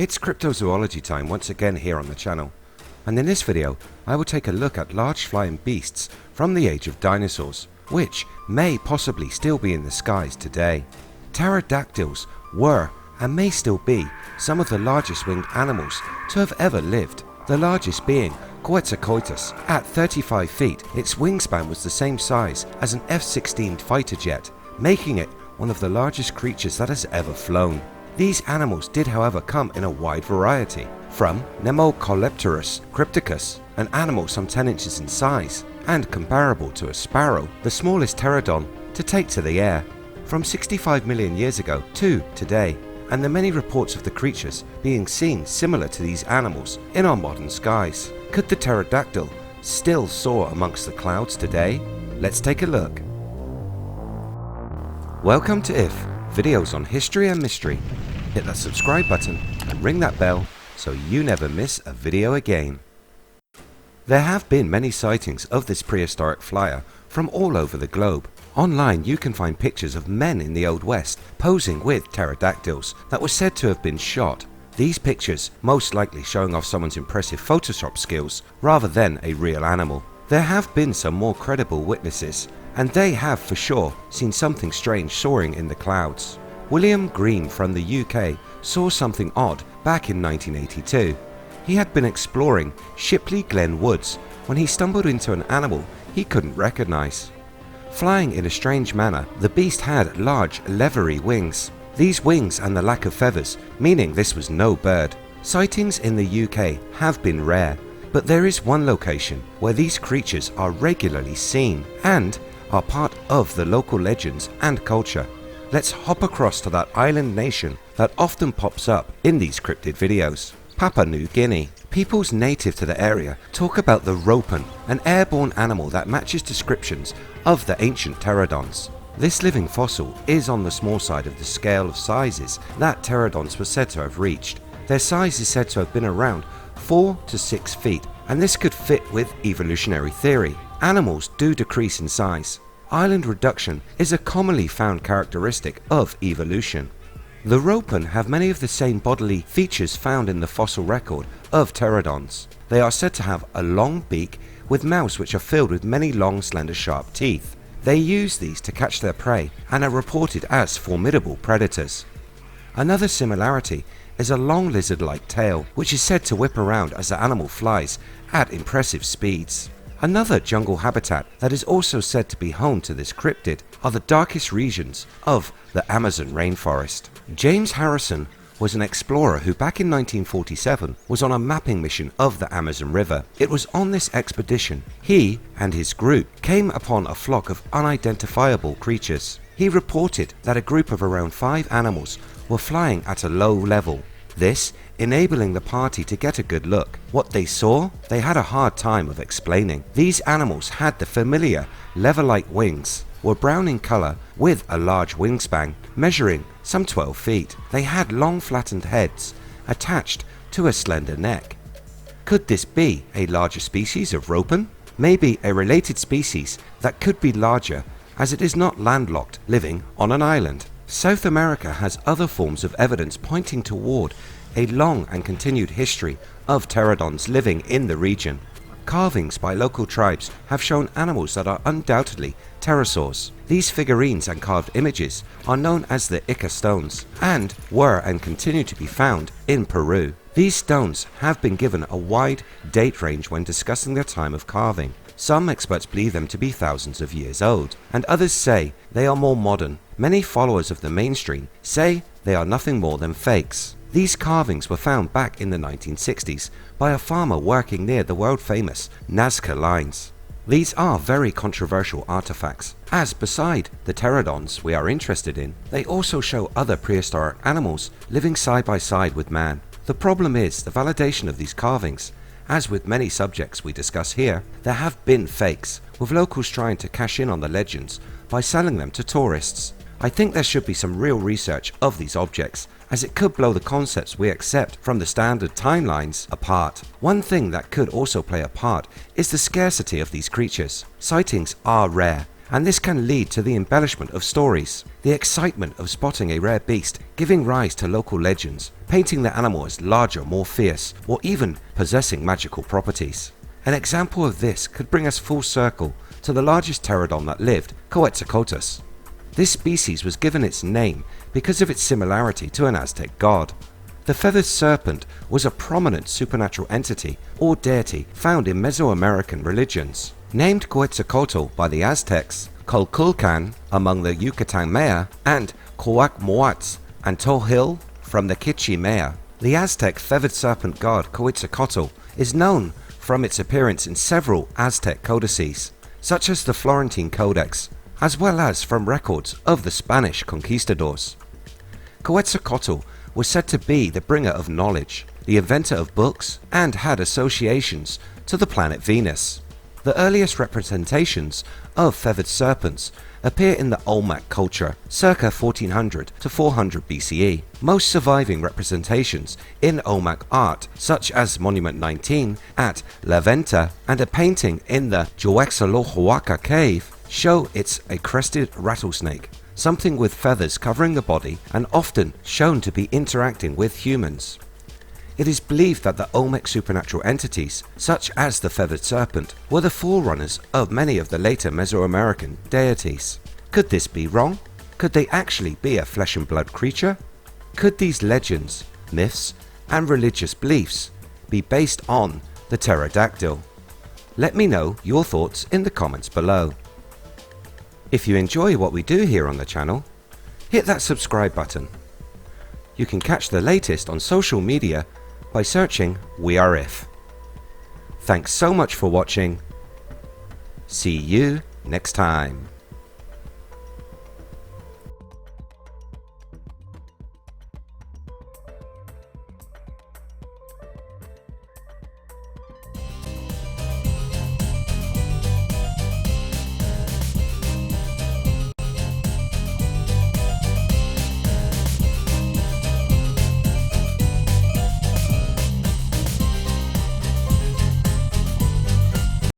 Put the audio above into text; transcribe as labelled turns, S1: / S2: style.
S1: It's cryptozoology time once again here on the channel, and in this video I will take a look at large flying beasts from the age of dinosaurs, which may possibly still be in the skies today. Pterodactyls were and may still be some of the largest winged animals to have ever lived, the largest being Quetzacoatus. At 35 feet, its wingspan was the same size as an F-16 fighter jet, making it one of the largest creatures that has ever flown. These animals did however come in a wide variety, from Nemicolopterus crypticus, an animal some 10 inches in size and comparable to a sparrow, the smallest Dterradon to take to the air, from 65 million years ago to today, and the many reports of the creatures being seen similar to these animals in our modern skies. Could the pterodactyl still soar amongst the clouds today? Let's take a look. Welcome to IF, videos on history and mystery. Hit that subscribe button and ring that bell so you never miss a video again. There have been many sightings of this prehistoric flyer from all over the globe. Online you can find pictures of men in the Old West posing with pterodactyls that were said to have been shot. These pictures most likely showing off someone's impressive Photoshop skills rather than a real animal. There have been some more credible witnesses, and they have for sure seen something strange soaring in the clouds. William Green from the UK saw something odd back in 1982. He had been exploring Shipley Glen Woods when he stumbled into an animal he couldn't recognise. Flying in a strange manner, the beast had large leathery wings. These wings and the lack of feathers, meaning this was no bird. Sightings in the UK have been rare, but there is one location where these creatures are regularly seen and are part of the local legends and culture. Let's hop across to that island nation that often pops up in these cryptid videos, Papua New Guinea. Peoples native to the area talk about the Ropen, an airborne animal that matches descriptions of the ancient Dterradons. This living fossil is on the small side of the scale of sizes that Dterradons were said to have reached. Their size is said to have been around 4 to 6 feet, and this could fit with evolutionary theory. Animals do decrease in size. Island reduction is a commonly found characteristic of evolution. The Ropen have many of the same bodily features found in the fossil record of Dterradons. They are said to have a long beak with mouths which are filled with many long, slender, sharp teeth. They use these to catch their prey and are reported as formidable predators. Another similarity is a long lizard-like tail which is said to whip around as the animal flies at impressive speeds. Another jungle habitat that is also said to be home to this cryptid are the darkest regions of the Amazon rainforest. James Harrison was an explorer who back in 1947 was on a mapping mission of the Amazon River. It was on this expedition he and his group came upon a flock of unidentifiable creatures. He reported that a group of around 5 animals were flying at a low level, this enabling the party to get a good look. What they saw, they had a hard time of explaining. These animals had the familiar leather-like wings, were brown in colour with a large wingspan measuring some 12 feet. They had long flattened heads attached to a slender neck. Could this be a larger species of Ropen? Maybe a related species that could be larger as it is not landlocked, living on an island. South America has other forms of evidence pointing toward a long and continued history of Dterradons living in the region. Carvings by local tribes have shown animals that are undoubtedly pterosaurs. These figurines and carved images are known as the Ica stones and were and continue to be found in Peru. These stones have been given a wide date range when discussing their time of carving. Some experts believe them to be thousands of years old, and others say they are more modern. Many followers of the mainstream say they are nothing more than fakes. These carvings were found back in the 1960s by a farmer working near the world-famous Nazca lines. These are very controversial artifacts, as beside the Dterradons we are interested in, they also show other prehistoric animals living side by side with man. The problem is the validation of these carvings. As with many subjects we discuss here, there have been fakes, with locals trying to cash in on the legends by selling them to tourists. I think there should be some real research of these objects, as it could blow the concepts we accept from the standard timelines apart. One thing that could also play a part is the scarcity of these creatures. Sightings are rare, and this can lead to the embellishment of stories, the excitement of spotting a rare beast, giving rise to local legends, painting the animal as larger, more fierce, or even possessing magical properties. An example of this could bring us full circle to the largest pterodon that lived, Quetzacoatus. This species was given its name because of its similarity to an Aztec god. The feathered serpent was a prominent supernatural entity or deity found in Mesoamerican religions. Named Quetzalcoatl by the Aztecs, Colculcan among the Yucatan Maya, and Coacmoats and Tohil from the Quiche Maya. The Aztec feathered serpent god Quetzalcoatl is known from its appearance in several Aztec codices, such as the Florentine Codex, as well as from records of the Spanish conquistadors. Quetzalcoatl was said to be the bringer of knowledge, the inventor of books, and had associations to the planet Venus. The earliest representations of feathered serpents appear in the Olmec culture, circa 1400 to 400 BCE. Most surviving representations in Olmec art, such as Monument 19 at La Venta and a painting in the Quetzalcoatl cave, show it's a crested rattlesnake, something with feathers covering the body and often shown to be interacting with humans. It is believed that the Olmec supernatural entities, such as the feathered serpent, were the forerunners of many of the later Mesoamerican deities. Could this be wrong? Could they actually be a flesh and blood creature? Could these legends, myths, and religious beliefs be based on the pterodactyl? Let me know your thoughts in the comments below. If you enjoy what we do here on the channel, hit that subscribe button. You can catch the latest on social media by searching We Are If. Thanks so much for watching. See you next time.